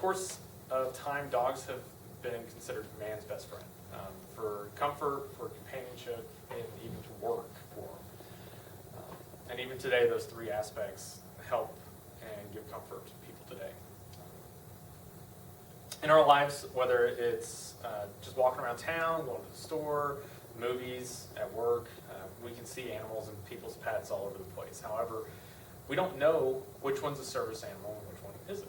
course of time, dogs have been considered man's best friend for comfort, for companionship, and even to work for them. And even today, those three aspects help and give comfort to people today. In our lives, whether it's just walking around town, going to the store, movies, at work, we can see animals and people's pets all over the place. However, we don't know which one's a service animal and which one isn't.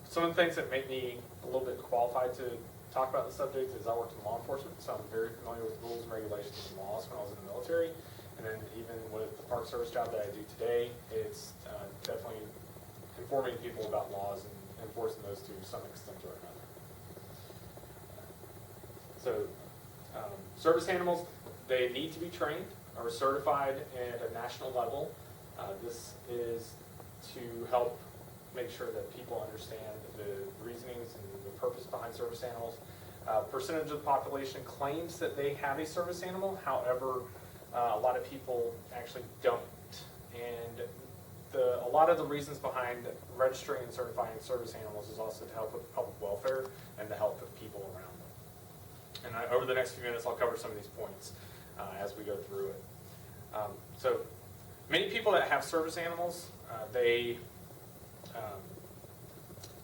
Some of the things that make me a little bit qualified to talk about the subject is I worked in law enforcement, so I'm very familiar with rules and regulations and laws when I was in the military. And then even with the Park Service job that I do today, it's definitely informing people about laws and enforcing those to some extent or another. So service animals, they need to be trained or certified at a national level. This is to help make sure that people understand the reasonings and the purpose behind service animals. Percentage of the population claims that they have a service animal, however, a lot of people actually don't. And a lot of the reasons behind registering and certifying service animals is also to help with public welfare and the health of people around them. And over the next few minutes, I'll cover some of these points as we go through it. So many people that have service animals, they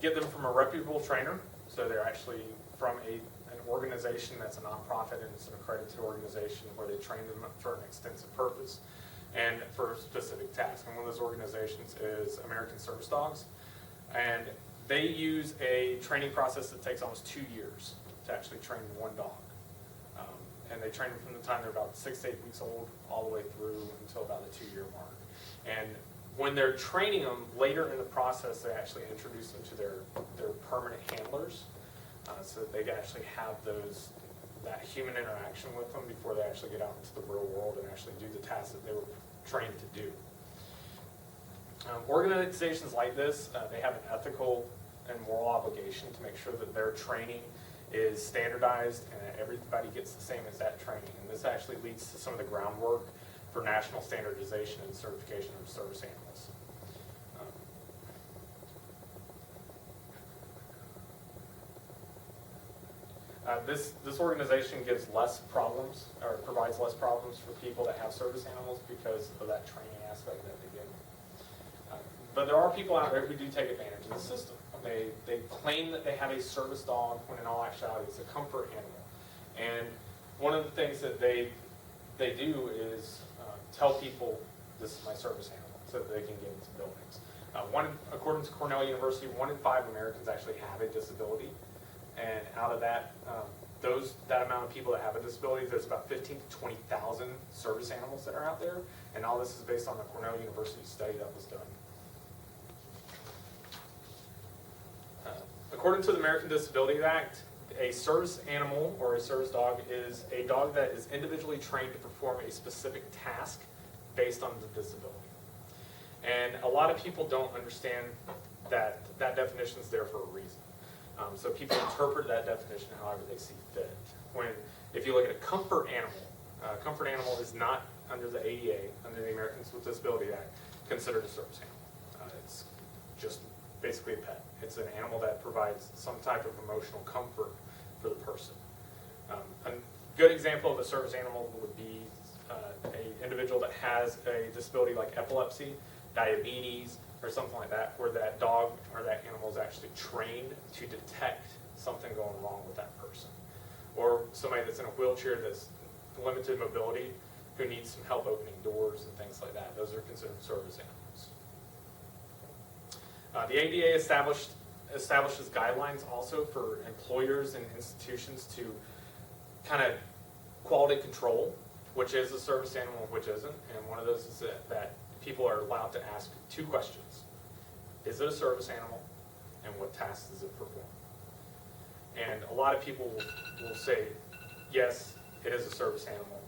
get them from a reputable trainer. So they're actually from an organization that's a nonprofit and it's an accredited organization where they train them for an extensive purpose and for a specific task. And one of those organizations is American Service Dogs. And they use a training process that takes almost 2 years to actually train one dog. And they train them from the time they're about 6 to 8 weeks old all the way through until about the 2-year mark. And when they're training them later in the process, they actually introduce them to their permanent handlers so that they can actually have that human interaction with them before they actually get out into the real world and actually do the tasks that they were trained to do. Organizations like this, they have an ethical and moral obligation to make sure that their training is standardized and that everybody gets the same as that training. And this actually leads to some of the groundwork for national standardization and certification of service animals. This organization gives less problems, or provides less problems for people that have service animals because of that training aspect that they give. But there are people out there who do take advantage of the system. They claim that they have a service dog when in all actuality it's a comfort animal. And one of the things that they do is tell people this is my service animal so that they can get into buildings. According to Cornell University, 1 in 5 Americans actually have a disability. And out of that, that amount of people that have a disability, there's about 15,000 to 20,000 service animals that are out there. And all this is based on the Cornell University study that was done. According to the American Disability Act, a service animal or a service dog is a dog that is individually trained to perform a specific task based on the disability. And a lot of people don't understand that that definition is there for a reason. So people interpret that definition however they see fit. If you look at a comfort animal is not under the ADA, under the Americans with Disability Act, considered a service animal. It's just basically a pet. It's an animal that provides some type of emotional comfort for the person. A good example of a service animal would be an individual that has a disability like epilepsy, diabetes, or something like that, where that dog or that animal is actually trained to detect something going wrong with that person. Or somebody that's in a wheelchair that's limited mobility who needs some help opening doors and things like that. Those are considered service animals. The ADA establishes guidelines also for employers and institutions to kind of quality control which is a service animal and which isn't. And one of those is that people are allowed to ask 2 questions. Is it a service animal? And what tasks does it perform? And a lot of people will say, yes, it is a service animal.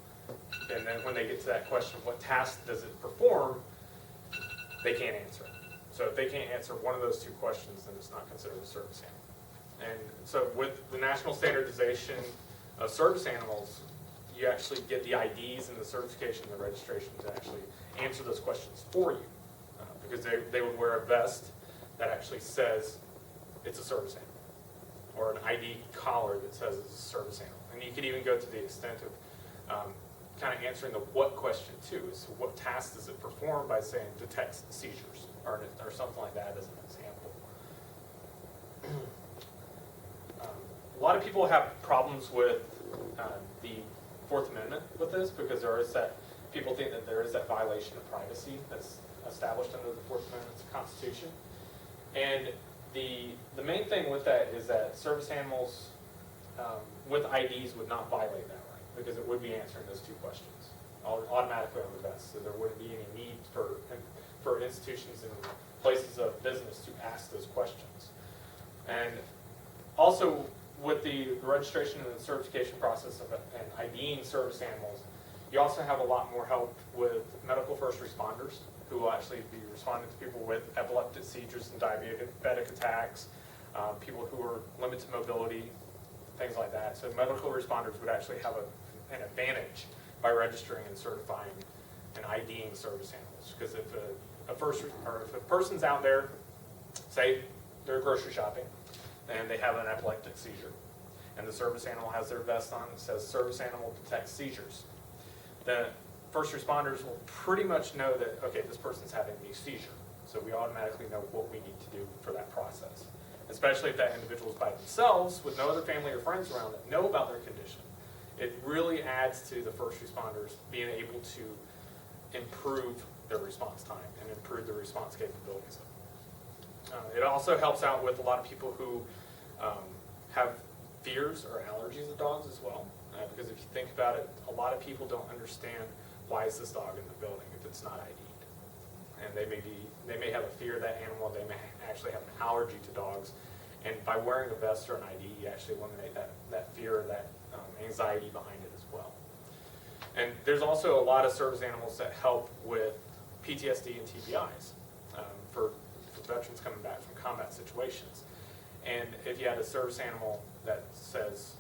And then when they get to that question, what task does it perform, they can't answer it. So if they can't answer one of those 2 questions, then it's not considered a service animal. And so with the national standardization of service animals, you actually get the IDs and the certification and the registration to actually answer those questions for you. Because they would wear a vest that actually says it's a service animal, or an ID collar that says it's a service animal. And you could even go to the extent of kind of answering the what question too. Is what task does it perform by saying detects seizures or something like that as an example. A lot of people have problems with the Fourth Amendment with this because people think that there is that violation of privacy that's established under the Fourth Amendment of the Constitution. And the main thing with that is that service animals with IDs would not violate that right, because it would be answering those two questions automatically on the vest. So there wouldn't be any need for institutions and places of business to ask those questions. And also with the registration and the certification process of and IDing service animals, you also have a lot more help with medical first responders who will actually be responding to people with epileptic seizures and diabetic attacks, people who are limited mobility, things like that. So medical responders would actually have an advantage by registering and certifying and IDing service animals. Because if a person's out there, say they're grocery shopping, and they have an epileptic seizure, and the service animal has their vest on that says service animal detects seizures, the first responders will pretty much know that, okay, this person's having a seizure. So we automatically know what we need to do for that process. Especially if that individual is by themselves with no other family or friends around that know about their condition. It really adds to the first responders being able to improve their response time and improve the response capabilities of it. It also helps out with a lot of people who have fears or allergies of dogs as well. Because if you think about it, a lot of people don't understand why is this dog in the building if it's not ID'd. And they may have a fear of that animal, they may actually have an allergy to dogs. And by wearing a vest or an ID, you actually eliminate that fear or that anxiety behind it as well. And there's also a lot of service animals that help with PTSD and TBIs for veterans coming back from combat situations. And if you had a service animal that says,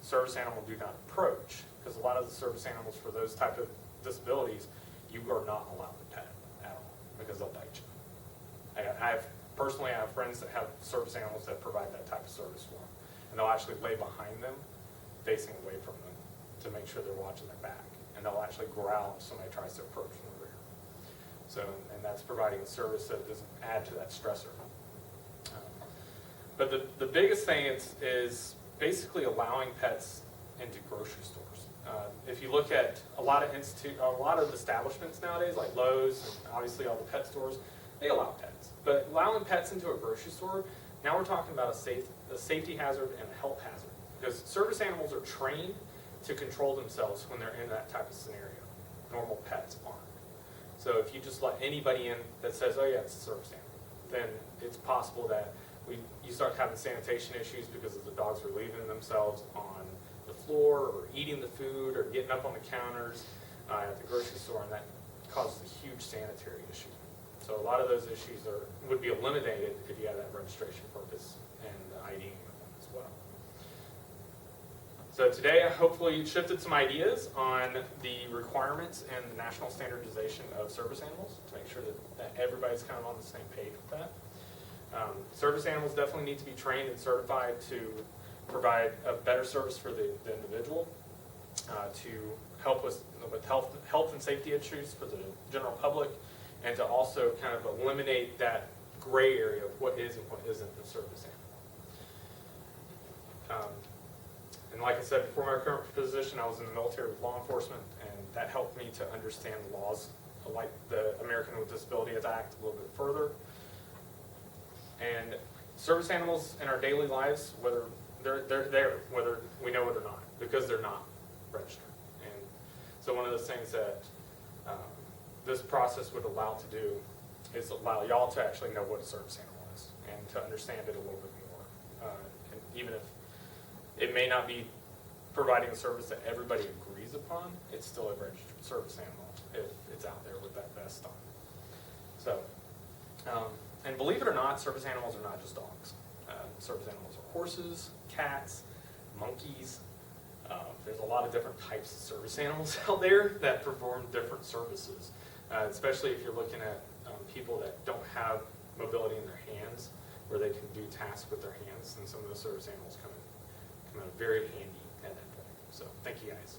service animal do not approach, because a lot of the service animals for those type of disabilities, you are not allowed to pet at all, because they'll bite you. Personally, I have friends that have service animals that provide that type of service for them. And they'll actually lay behind them, facing away from them, to make sure they're watching their back. And they'll actually growl if somebody tries to approach from the rear. So, and that's providing a service that doesn't add to that stressor. But the biggest thing is basically allowing pets into grocery stores. If you look at a lot of establishments nowadays, like Lowe's and obviously all the pet stores, they allow pets. But allowing pets into a grocery store, now we're talking about a safety hazard and a health hazard. Because service animals are trained to control themselves when they're in that type of scenario. Normal pets aren't. So if you just let anybody in that says, oh yeah, it's a service animal, then it's possible that you start having sanitation issues because the dogs are leaving themselves on the floor or eating the food or getting up on the counters at the grocery store, and that causes a huge sanitary issue. So a lot of those issues would be eliminated if you had that registration purpose and IDing as well. So today, hopefully, you shifted some ideas on the requirements and the national standardization of service animals to make sure that everybody's kind of on the same page with that. Service animals definitely need to be trained and certified to provide a better service for the individual, to help with health and safety issues for the general public, and to also kind of eliminate that gray area of what is and what isn't a service animal. And like I said, before my current position, I was in the military with law enforcement, and that helped me to understand the laws like the American with Disabilities Act a little bit further. And service animals in our daily lives, whether they're there, whether we know it or not, because they're not registered. And so one of those things that this process would allow to do is allow y'all to actually know what a service animal is and to understand it a little bit more. And even if it may not be providing a service that everybody agrees upon, it's still a registered service animal if it's out there with that vest on. So, and believe it or not, service animals are not just dogs. Service animals are horses, cats, monkeys. There's a lot of different types of service animals out there that perform different services, especially if you're looking at people that don't have mobility in their hands, where they can do tasks with their hands, and some of those service animals come in very handy at that point. So thank you guys.